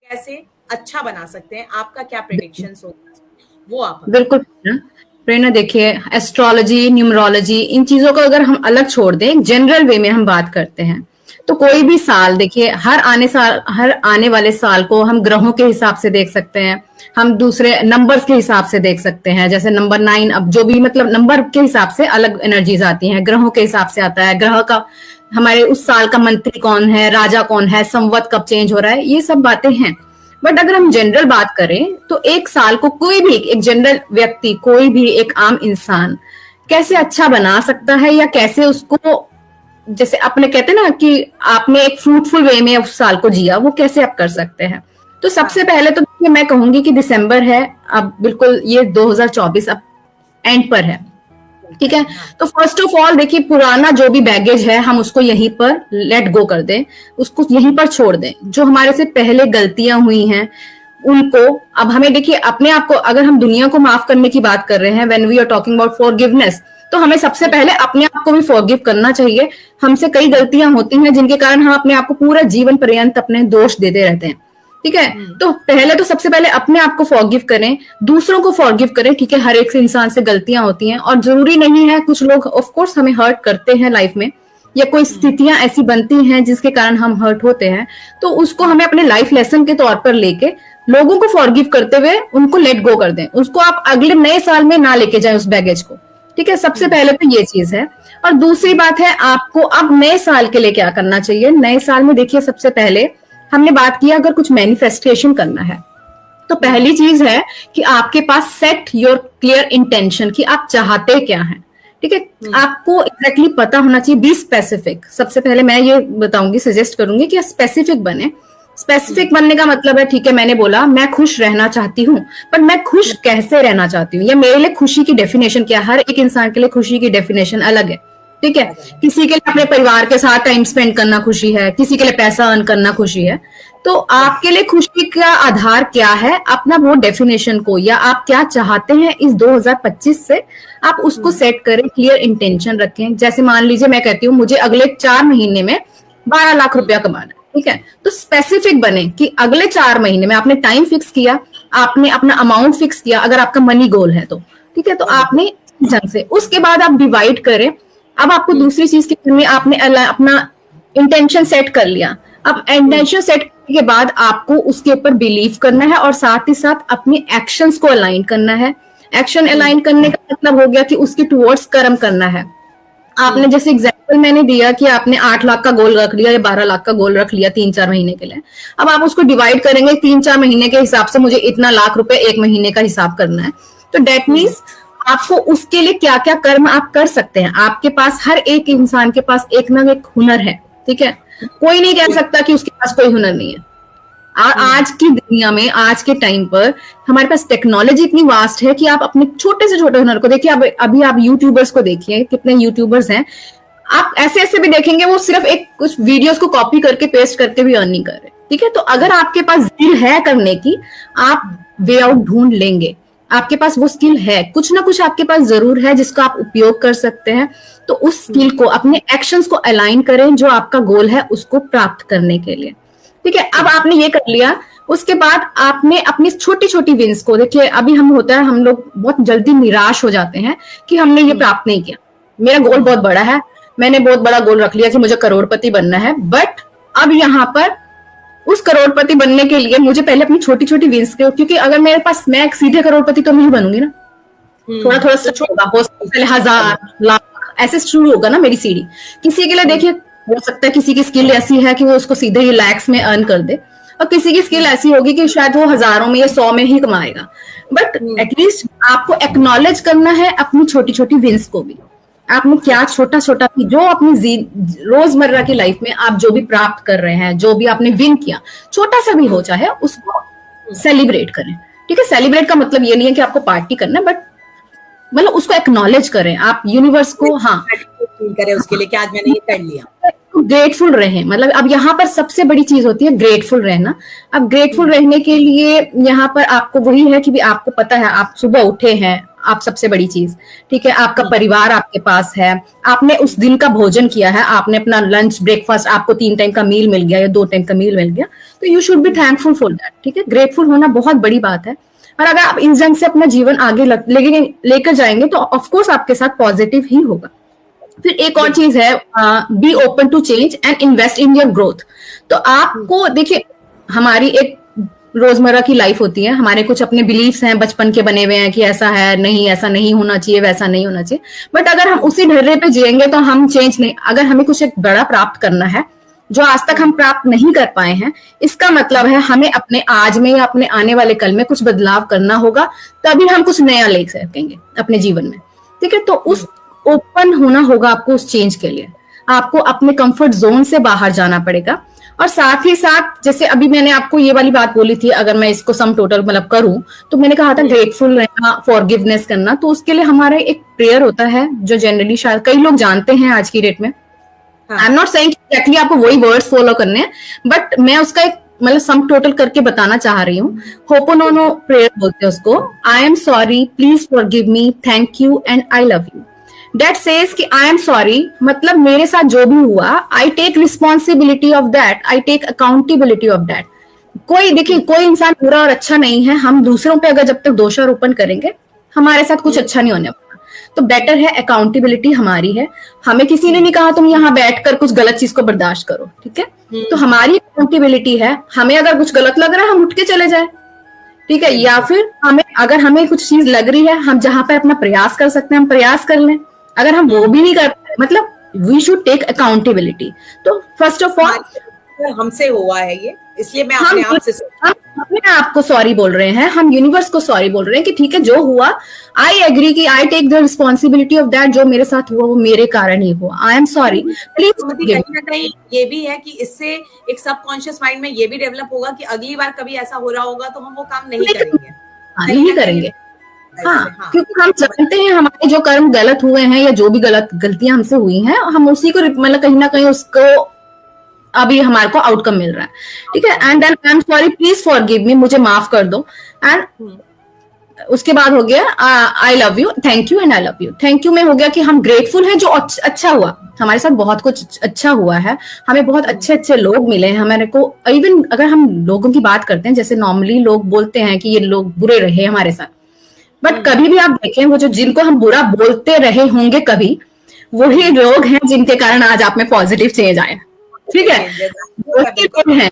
कैसे अच्छा बना सकते हैं, आपका क्या प्रेडिक्शंस होगा वो आप बिल्कुल प्रेरणा। देखिए, एस्ट्रोलॉजी, न्यूमरोलॉजी, इन चीजों को अगर हम अलग छोड़ दें, जनरल वे में हम बात करते हैं, तो कोई भी साल देखिए, हर आने वाले साल को हम ग्रहों के हिसाब से देख सकते हैं, हम दूसरे नंबर्स के हिसाब से देख सकते हैं। जैसे नंबर 9, अब जो भी मतलब नंबर के हिसाब से अलग एनर्जीज आती हैं, ग्रहों के हिसाब से आता है, ग्रह का हमारे उस साल का मंत्री कौन है, राजा कौन है, संवत कब चेंज हो रहा है, ये सब बातें हैं। बट अगर हम जनरल बात करें तो एक साल को कोई भी एक जनरल व्यक्ति, कोई भी एक आम इंसान कैसे अच्छा बना सकता है, या कैसे उसको, जैसे अपने कहते हैं ना कि आपने एक फ्रूटफुल वे में उस साल को जिया, वो कैसे आप कर सकते हैं। तो सबसे पहले तो मैं कहूंगी कि दिसंबर है, अब बिल्कुल ये 2024 अब एंड पर है, ठीक है। तो फर्स्ट ऑफ ऑल देखिए, पुराना जो भी बैगेज है हम उसको यहीं पर लेट गो कर दें, उसको यहीं पर छोड़ दें। जो हमारे से पहले गलतियां हुई हैं उनको अब हमें देखिए, अपने आप को, अगर हम दुनिया को माफ करने की बात कर रहे हैं, when we are talking about forgiveness, तो हमें सबसे पहले अपने आप को भी फॉरगिव करना चाहिए। हमसे कई गलतियां होती हैं जिनके कारण हम अपने आप को पूरा जीवन पर्यंत अपने दोष देते रहते हैं, ठीक है। तो पहले तो सबसे पहले अपने आप को फॉरगिव करें, दूसरों को फॉरगिव करें, ठीक है। हर एक इंसान से गलतियां होती हैं और जरूरी नहीं है, कुछ लोग ऑफ कोर्स हमें हर्ट करते हैं लाइफ में, या कोई स्थितियां ऐसी बनती हैं जिसके कारण हम हर्ट होते हैं, तो उसको हमें अपने लाइफ लेसन के तौर पर लेके लोगों को फॉरगिव करते हुए उनको लेट गो कर दें। उसको आप अगले नए साल में ना लेके जाए उस बैगेज को, ठीक है। सबसे पहले तो ये चीज है। और दूसरी बात है, आपको अब नए साल के लिए क्या करना चाहिए। नए साल में देखिए, सबसे पहले हमने बात किया, अगर कुछ मैनिफेस्टेशन करना है तो पहली चीज है कि आपके पास सेट योर क्लियर इंटेंशन, कि आप चाहते क्या हैं, ठीक है। आपको एग्जैक्टली पता होना चाहिए, बी स्पेसिफिक। सबसे पहले मैं ये बताऊंगी, सजेस्ट करूंगी कि स्पेसिफिक बने। स्पेसिफिक बनने का मतलब है, ठीक है, मैंने बोला मैं खुश रहना चाहती हूँ, पर मैं खुश कैसे रहना चाहती हूँ, या मेरे लिए खुशी की डेफिनेशन क्या है। हर एक इंसान के लिए खुशी की डेफिनेशन अलग है, ठीक है। किसी के लिए अपने परिवार के साथ टाइम स्पेंड करना खुशी है, किसी के लिए पैसा अर्न करना खुशी है। तो आपके लिए खुशी का आधार क्या है, अपना वो डेफिनेशन को, या आप क्या चाहते हैं इस 2025 से, आप उसको सेट करें, क्लियर इंटेंशन रखें। जैसे मान लीजिए मैं कहती हूँ मुझे अगले 4 महीने में 12 लाख रुपया कमाना, ठीक है। तो स्पेसिफिक बने कि अगले 4 महीने में आपने टाइम फिक्स किया, आपने अपना अमाउंट फिक्स किया, अगर आपका मनी गोल है तो, ठीक है। तो आपने ढंग से, उसके बाद आप डिवाइड करें। अब आपको दूसरी चीज की, में आपने अपना इंटेंशन सेट कर लिया। अब इंटेंशन सेट करने के बाद आपको उसके ऊपर बिलीव करना है, और साथ ही साथ अपने एक्शंस को अलाइन करना है। एक्शन अलाइन करने का मतलब हो गया कि उसके टुवर्ड्स कर्म करना है। आपने जैसे एग्जांपल मैंने दिया कि आपने 8 लाख का गोल रख लिया या 12 लाख का गोल रख लिया 3-4 महीने के लिए। अब आप उसको डिवाइड करेंगे 3-4 महीने के हिसाब से, मुझे इतना लाख रुपए 1 महीने का हिसाब करना है। तो डेट मीन्स आपको उसके लिए क्या क्या कर्म आप कर सकते हैं। आपके पास, हर एक इंसान के पास एक ना एक हुनर है, ठीक है। कोई नहीं कह सकता कि उसके पास कोई हुनर नहीं है। आज की दुनिया में, आज के टाइम पर हमारे पास टेक्नोलॉजी इतनी वास्ट है कि आप अपने छोटे से छोटे हुनर को देखिए। अभी आप यूट्यूबर्स को देखिए, कितने यूट्यूबर्स हैं। आप ऐसे ऐसे भी देखेंगे वो सिर्फ एक कुछ वीडियोस को कॉपी करके पेस्ट करके भी अर्न नहीं कर रहे, ठीक है। तो अगर आपके पास स्किल है करने की, आप वे आउट ढूंढ लेंगे। आपके पास वो स्किल है, कुछ ना कुछ आपके पास जरूर है जिसका आप उपयोग कर सकते हैं। तो उस स्किल को, अपने एक्शंस को अलाइन करें जो आपका गोल है उसको प्राप्त करने के लिए, ठीक है। अब आपने ये कर लिया, उसके बाद आपने अपनी छोटी छोटी विंस को देखिए। अभी हम होता है, हम लोग बहुत जल्दी निराश हो जाते हैं कि हमने ये प्राप्त नहीं किया। मेरा गोल बहुत बड़ा है, मैंने बहुत बड़ा गोल रख लिया कि मुझे करोड़पति बनना है, बट अब यहाँ पर उस करोड़पति बनने के लिए मुझे पहले अपनी छोटी छोटी विंस के, क्योंकि अगर मेरे पास, मैं सीधे करोड़पति तो नहीं बनूंगी ना, थोड़ा थोड़ा सा होगा, पहले 1000 लाख ऐसे शुरू होगा ना मेरी सीढ़ी। किसी के लिए देखिए, हो सकता है किसी की स्किल ऐसी है कि वो उसको सीधे ही लैक्स में अर्न कर दे, और किसी की स्किल ऐसी होगी कि शायद वो हजारों में या 100 में ही कमाएगा। बट एटलीस्ट आपको एक्नॉलेज करना है अपनी छोटी छोटी विंस को भी। आपने क्या छोटा छोटा, जो अपनी रोजमर्रा की लाइफ में आप जो भी प्राप्त कर रहे हैं, जो भी आपने विन किया, छोटा सा भी हो चाहे, उसको सेलिब्रेट करें, ठीक है। सेलिब्रेट का मतलब ये नहीं है कि आपको पार्टी करना है, बट मतलब उसको एक्नॉलेज करें आप यूनिवर्स को, हाँ करें उसके लिए कि आज मैंने ये कर लिया। ग्रेटफुल रहें, मतलब अब यहाँ पर सबसे बड़ी चीज होती है ग्रेटफुल रहना। अब ग्रेटफुल रहने के लिए यहाँ पर आपको वही है कि भी आपको पता है, आप सुबह उठे हैं, आप सबसे बड़ी चीज, ठीक है, आपका परिवार आपके पास है, आपने उस दिन का भोजन किया है, आपने अपना लंच ब्रेकफास्ट, आपको 3 टाइम का मील मिल गया या 2 टाइम का मील मिल गया, तो you should be thankful for that, ठीक है। ग्रेटफुल होना बहुत बड़ी बात है, और अगर आप इन जंग से अपना जीवन आगे लेकर जाएंगे तो ऑफकोर्स आपके साथ पॉजिटिव ही होगा। फिर एक और चीज है, be open to change and invest in your growth. तो आपको देखिए, हमारी एक रोजमर्रा की लाइफ होती है, हमारे कुछ अपने बिलीफ्स हैं बचपन के बने हुए हैं कि ऐसा है, नहीं ऐसा नहीं होना चाहिए, वैसा नहीं होना चाहिए, बट अगर हम उसी ढर्रे पे जिएंगे तो हम चेंज नहीं। अगर हमें कुछ एक बड़ा प्राप्त करना है जो आज तक हम प्राप्त नहीं कर पाए हैं, इसका मतलब है हमें अपने आज में या अपने आने वाले कल में कुछ बदलाव करना होगा, तभी हम कुछ नया ले सकेंगे अपने जीवन में, ठीक है। तो उस ओपन होना होगा आपको उस चेंज के लिए, आपको अपने कंफर्ट जोन से बाहर जाना पड़ेगा। और साथ ही साथ, जैसे अभी मैंने आपको ये वाली बात बोली थी, अगर मैं इसको सम टोटल मतलब करूं, तो मैंने कहा था ग्रेटफुल रहना, फॉरगिवनेस करना, तो उसके लिए हमारा एक प्रेयर होता है जो जनरली शायद कई लोग जानते हैं आज की डेट में। I am not saying actually आपको वही वर्ड्स फॉलो करने हैं, बट मैं उसका एक मतलब सम टोटल करके बताना चाह रही हूँ। होपोनोनो प्रेयर बोलते हैं उसको। आई am sorry, please forgive me, thank you and I love you. That says कि आई एम सॉरी मतलब मेरे साथ जो भी हुआ, I take responsibility of that, I take accountability of that. कोई देखिए, कोई इंसान बुरा और अच्छा नहीं है, हम दूसरों पे अगर जब तक दोषारोपण करेंगे हमारे साथ कुछ अच्छा नहीं होने वाला। तो बेटर है अकाउंटेबिलिटी हमारी है, हमें किसी ने नहीं कहा तुम यहाँ बैठकर कुछ गलत चीज को बर्दाश्त करो, ठीक है। तो हमारी अकाउंटेबिलिटी है, हमें अगर कुछ गलत लग रहा है हम उठ के चले जाए, ठीक है, या फिर हमें कुछ चीज लग रही है, हम जहां पे अपना प्रयास कर सकते हैं हम प्रयास कर लें। अगर हम वो भी नहीं कर पाए, मतलब वी शुड टेक अकाउंटेबिलिटी। तो फर्स्ट ऑफ ऑल हमसे हुआ है ये, इसलिए मैं अपने आप से अपने आप को सॉरी बोल रहे हैं, हम यूनिवर्स को सॉरी बोल रहे हैं कि ठीक है जो हुआ, आई एग्री कि I take the responsibility of that, जो मेरे साथ हुआ वो मेरे कारण ही हुआ, आई एम सॉरी प्लीज। कहीं ना कहीं ये भी है कि इससे एक सबकॉन्शियस माइंड में ये भी डेवलप होगा कि अगली बार कभी ऐसा हो रहा होगा तो हम वो काम नहीं करेंगे, नहीं करेंगे। हाँ, क्योंकि हम जानते हैं हमारे जो कर्म गलत हुए हैं या जो भी गलतियां हमसे हुई हैं, हम उसी को मतलब कहीं ना कहीं उसको अभी हमारे को आउटकम मिल रहा है, ठीक है। And then I am sorry, please forgive me, मुझे माफ कर दो। एंड उसके बाद हो गया I love you, thank you and I love you. Thank you में हो गया कि हम ग्रेटफुल हैं जो अच्छा हुआ, हमारे साथ बहुत कुछ अच्छा हुआ है, हमें बहुत अच्छे अच्छे लोग मिले हैं हमारे को। इवन अगर हम लोगों की बात करते हैं, जैसे नॉर्मली लोग बोलते हैं कि ये लोग बुरे रहे हमारे साथ, बट कभी भी आप देखें वो जो जिनको हम बुरा बोलते रहे होंगे कभी, वही लोग हैं जिनके कारण आज आप में पॉजिटिव चेंज आया, ठीक है। वही लोग हैं,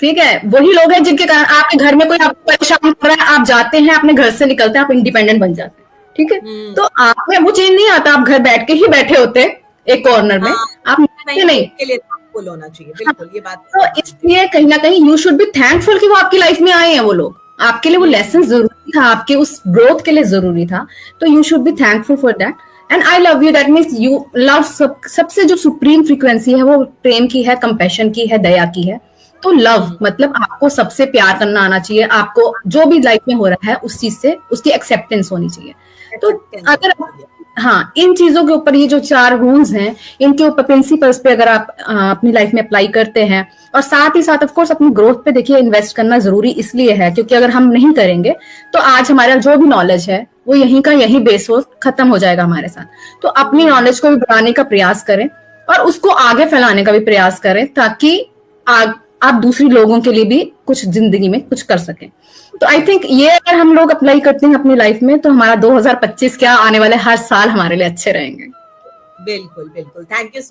ठीक है, वही लोग हैं जिनके कारण आपके घर में कोई आपको परेशान कर रहा है, आप जाते हैं अपने घर से निकलते हैं, आप इंडिपेंडेंट बन जाते हैं, ठीक है। तो आप में वो चेंज नहीं आता, आप घर बैठ के ही बैठे होते एक कॉर्नर में, आप नहीं के लिए थैंकफुल होना चाहिए, बिल्कुल ये बात। तो इसलिए कहीं ना कहीं यू शुड बी थैंकफुल कि वो आपकी लाइफ में आए हैं, वो लोग आपके लिए वो लेसन जरूरी था, आपके उस ग्रोथ के लिए जरूरी था। तो you should be thankful for that. And I love you, that means you love, सबसे जो सुप्रीम फ्रीक्वेंसी है वो प्रेम की है, कंपैशन की है, दया की है। तो लव मतलब आपको सबसे प्यार करना आना चाहिए, आपको जो भी लाइफ में हो रहा है उस चीज से उसकी एक्सेप्टेंस होनी चाहिए। तो अगर हाँ, इन चीजों के ऊपर, ये जो 4 रूल्स हैं, इनके ऊपर प्रिंसिपल्स पे अगर आप अपनी लाइफ में अप्लाई करते हैं, और साथ ही साथ ऑफ कोर्स अपनी ग्रोथ पे देखिए इन्वेस्ट करना जरूरी इसलिए है क्योंकि अगर हम नहीं करेंगे तो आज हमारा जो भी नॉलेज है वो यहीं का यहीं बेस हो खत्म हो जाएगा हमारे साथ। तो अपनी नॉलेज को भी बढ़ाने का प्रयास करें और उसको आगे फैलाने का भी प्रयास करें, ताकि आप दूसरी लोगों के लिए भी कुछ जिंदगी में कुछ कर सकें। तो आई थिंक ये अगर हम लोग अप्लाई करते हैं अपनी लाइफ में तो हमारा 2025 क्या आने वाले हर साल हमारे लिए अच्छे रहेंगे। बिल्कुल बिल्कुल, थैंक यू।